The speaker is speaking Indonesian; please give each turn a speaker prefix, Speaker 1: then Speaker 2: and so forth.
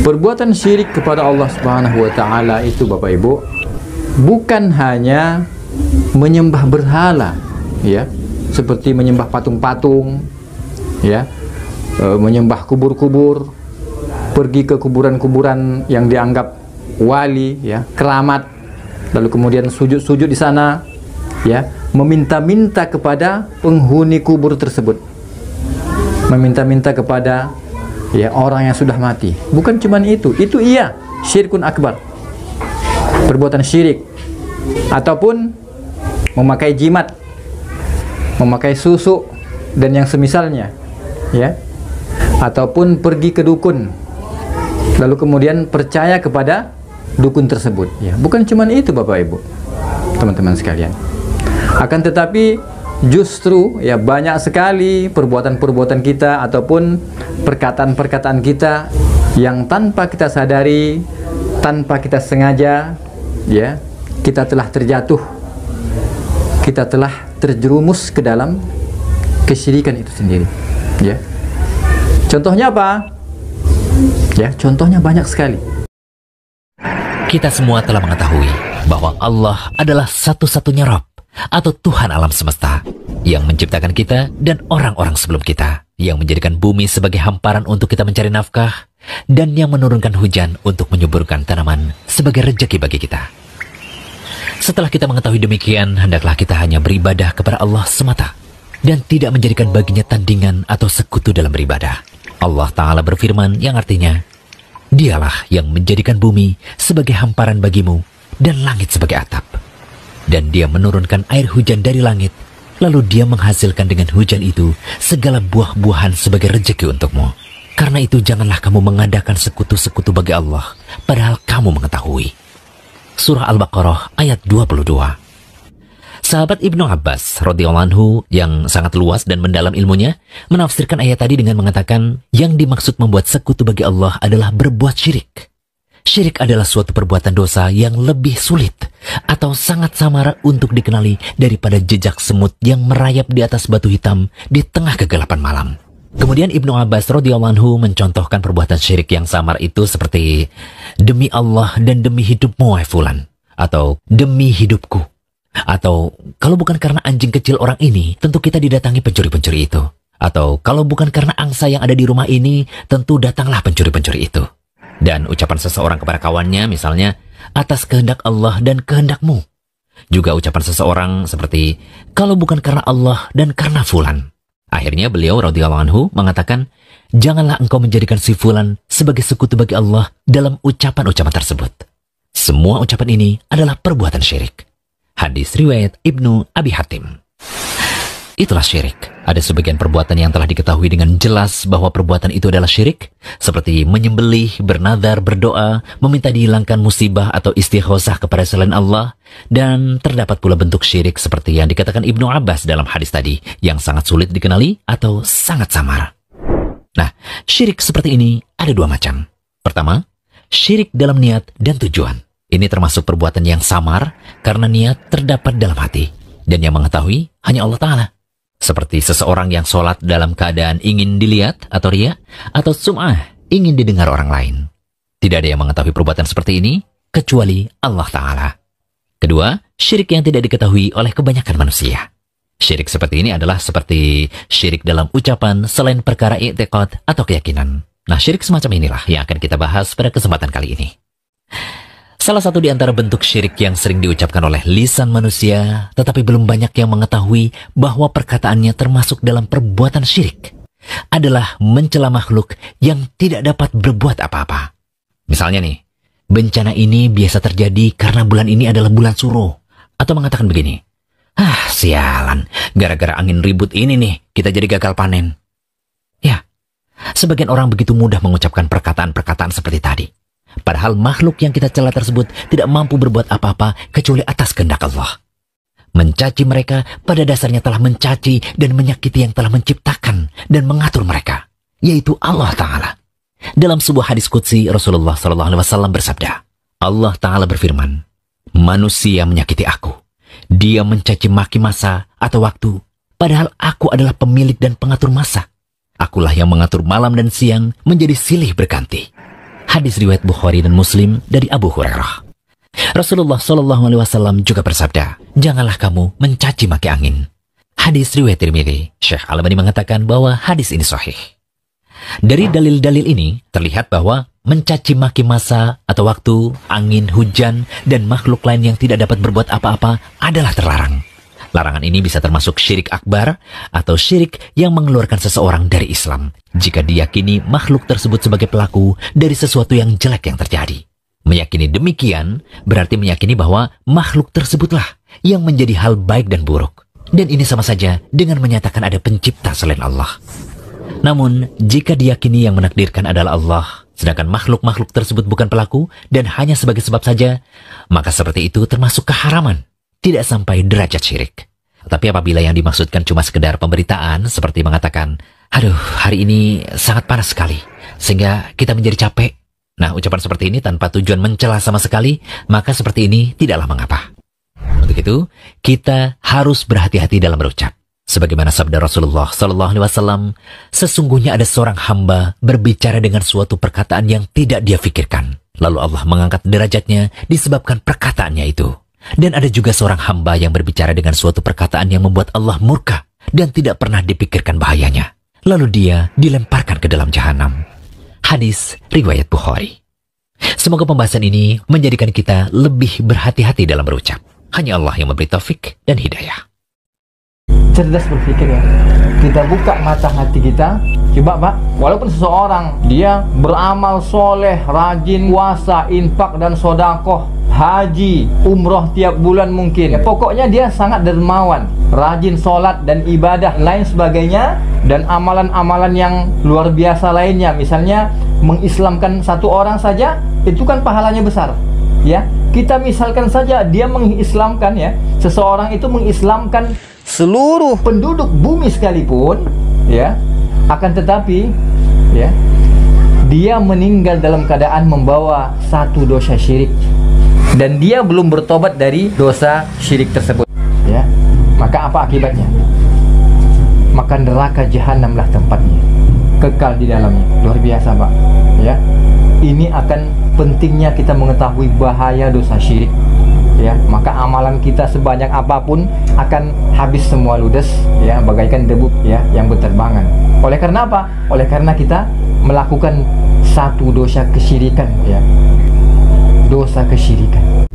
Speaker 1: Perbuatan syirik kepada Allah Subhanahu wa taala itu Bapak Ibu bukan hanya menyembah berhala, ya, seperti menyembah patung-patung, ya, menyembah kubur-kubur, pergi ke kuburan-kuburan yang dianggap wali, ya, keramat, lalu kemudian sujud-sujud di sana, ya, meminta-minta kepada penghuni kubur tersebut, meminta-minta kepada, ya, orang yang sudah mati. Bukan cuman itu iya syirkun akbar, perbuatan syirik. Ataupun memakai jimat, memakai susu dan yang semisalnya, ya, ataupun pergi ke dukun lalu kemudian percaya kepada dukun tersebut, ya. Bukan cuman itu Bapak Ibu, teman-teman sekalian. Akan tetapi justru, ya, banyak sekali perbuatan-perbuatan kita ataupun perkataan-perkataan kita yang tanpa kita sadari, tanpa kita sengaja, ya, kita telah terjatuh, kita telah terjerumus ke dalam kesyirikan itu sendiri, ya. Contohnya apa? Ya, contohnya banyak sekali.
Speaker 2: Kita semua telah mengetahui bahwa Allah adalah satu-satunya Rabb atau Tuhan alam semesta yang menciptakan kita dan orang-orang sebelum kita, yang menjadikan bumi sebagai hamparan untuk kita mencari nafkah, dan yang menurunkan hujan untuk menyuburkan tanaman sebagai rejeki bagi kita. Setelah kita mengetahui demikian, hendaklah kita hanya beribadah kepada Allah semata dan tidak menjadikan baginya tandingan atau sekutu dalam beribadah. Allah Ta'ala berfirman yang artinya, Dialah yang menjadikan bumi sebagai hamparan bagimu dan langit sebagai atap. Dan Dia menurunkan air hujan dari langit, lalu Dia menghasilkan dengan hujan itu segala buah-buahan sebagai rejeki untukmu. Karena itu janganlah kamu mengadakan sekutu-sekutu bagi Allah, padahal kamu mengetahui. Surah Al-Baqarah ayat 22. Sahabat Ibnu Abbas radhiyallahu anhu yang sangat luas dan mendalam ilmunya menafsirkan ayat tadi dengan mengatakan yang dimaksud membuat sekutu bagi Allah adalah berbuat syirik. Syirik adalah suatu perbuatan dosa yang lebih sulit atau sangat samar untuk dikenali daripada jejak semut yang merayap di atas batu hitam di tengah kegelapan malam. Kemudian Ibnu Abbas radhiyallahu anhu mencontohkan perbuatan syirik yang samar itu seperti demi Allah dan demi hidupmu wahai fulan, atau demi hidupku, atau kalau bukan karena anjing kecil orang ini tentu kita didatangi pencuri-pencuri itu, atau kalau bukan karena angsa yang ada di rumah ini tentu datanglah pencuri-pencuri itu. Dan ucapan seseorang kepada kawannya misalnya atas kehendak Allah dan kehendakmu. Juga ucapan seseorang seperti kalau bukan karena Allah dan karena fulan. Akhirnya beliau radhiyallahu anhu mengatakan, janganlah engkau menjadikan si fulan sebagai sekutu bagi Allah dalam ucapan-ucapan tersebut. Semua ucapan ini adalah perbuatan syirik. Hadis riwayat Ibnu Abi Hatim. Itulah syirik. Ada sebagian perbuatan yang telah diketahui dengan jelas bahwa perbuatan itu adalah syirik, seperti menyembelih, bernadar, berdoa, meminta dihilangkan musibah atau istighosah kepada selain Allah, dan terdapat pula bentuk syirik seperti yang dikatakan Ibnu Abbas dalam hadis tadi, yang sangat sulit dikenali atau sangat samar. Nah, syirik seperti ini ada dua macam. Pertama, syirik dalam niat dan tujuan. Ini termasuk perbuatan yang samar karena niat terdapat dalam hati, dan yang mengetahui hanya Allah Ta'ala. Seperti seseorang yang sholat dalam keadaan ingin dilihat atau riya, atau sum'ah, ingin didengar orang lain. Tidak ada yang mengetahui perbuatan seperti ini, kecuali Allah Ta'ala. Kedua, syirik yang tidak diketahui oleh kebanyakan manusia. Syirik seperti ini adalah seperti syirik dalam ucapan selain perkara i'tiqad atau keyakinan. Nah, syirik semacam inilah yang akan kita bahas pada kesempatan kali ini. Salah satu di antara bentuk syirik yang sering diucapkan oleh lisan manusia, tetapi belum banyak yang mengetahui bahwa perkataannya termasuk dalam perbuatan syirik, adalah mencela makhluk yang tidak dapat berbuat apa-apa. Misalnya nih, bencana ini biasa terjadi karena bulan ini adalah bulan suruh. Atau mengatakan begini, sialan, gara-gara angin ribut ini nih, kita jadi gagal panen. Ya, sebagian orang begitu mudah mengucapkan perkataan-perkataan seperti tadi. Padahal makhluk yang kita cela tersebut tidak mampu berbuat apa-apa kecuali atas kehendak Allah. Mencaci mereka pada dasarnya telah mencaci dan menyakiti yang telah menciptakan dan mengatur mereka, yaitu Allah Ta'ala. Dalam sebuah hadis qudsi, Rasulullah SAW bersabda, Allah Ta'ala berfirman, manusia menyakiti aku. Dia mencaci maki masa atau waktu, padahal aku adalah pemilik dan pengatur masa. Akulah yang mengatur malam dan siang menjadi silih berganti. Hadis riwayat Bukhari dan Muslim dari Abu Hurairah. Rasulullah Shallallahu Alaihi Wasallam juga bersabda, janganlah kamu mencaci maki angin. Hadis riwayat Tirmidzi. Syekh Al-Albani mengatakan bahwa hadis ini sahih. Dari dalil-dalil ini terlihat bahwa mencaci maki masa atau waktu, angin, hujan, dan makhluk lain yang tidak dapat berbuat apa-apa adalah terlarang. Larangan ini bisa termasuk syirik akbar atau syirik yang mengeluarkan seseorang dari Islam jika diyakini makhluk tersebut sebagai pelaku dari sesuatu yang jelek yang terjadi. Meyakini demikian berarti meyakini bahwa makhluk tersebutlah yang menjadi hal baik dan buruk. Dan ini sama saja dengan menyatakan ada pencipta selain Allah. Namun, jika diyakini yang menakdirkan adalah Allah, sedangkan makhluk-makhluk tersebut bukan pelaku dan hanya sebagai sebab saja, maka seperti itu termasuk keharaman, tidak sampai derajat syirik. Tapi apabila yang dimaksudkan cuma sekedar pemberitaan, seperti mengatakan, aduh, hari ini sangat panas sekali, sehingga kita menjadi capek. Nah, ucapan seperti ini tanpa tujuan mencela sama sekali, maka seperti ini tidaklah mengapa. Untuk itu, kita harus berhati-hati dalam berucap. Sebagaimana sabda Rasulullah Sallallahu Alaihi Wasallam, sesungguhnya ada seorang hamba berbicara dengan suatu perkataan yang tidak dia pikirkan. Lalu Allah mengangkat derajatnya disebabkan perkataannya itu. Dan ada juga seorang hamba yang berbicara dengan suatu perkataan yang membuat Allah murka dan tidak pernah dipikirkan bahayanya. Lalu dia dilemparkan ke dalam jahanam. Hadis riwayat Bukhari. Semoga pembahasan ini menjadikan kita lebih berhati-hati dalam berucap. Hanya Allah yang memberi taufik dan hidayah.
Speaker 1: Cerdas berpikir ya. Kita buka mata hati kita. Coba Pak, walaupun seseorang dia beramal soleh, rajin puasa, infak dan sodakoh, haji, umroh tiap bulan mungkin. Pokoknya dia sangat dermawan, rajin sholat dan ibadah lain sebagainya, dan amalan-amalan yang luar biasa lainnya. Misalnya mengislamkan satu orang saja, itu kan pahalanya besar. Ya, kita misalkan saja dia mengislamkan ya, seseorang itu mengislamkan seluruh penduduk bumi sekalipun, ya, akan tetapi ya, dia meninggal dalam keadaan membawa satu dosa syirik dan dia belum bertobat dari dosa syirik tersebut, ya, maka apa akibatnya? Maka neraka jahanamlah tempatnya, kekal di dalamnya. Luar biasa Pak, ya. Ini akan pentingnya kita mengetahui bahaya dosa syirik, ya. Maka amalan kita sebanyak apapun akan habis semua ludes, ya, bagaikan debu, ya, yang berterbangan. Oleh karena apa? Oleh karena kita melakukan satu dosa kesyirikan, ya, dosa kesyirikan.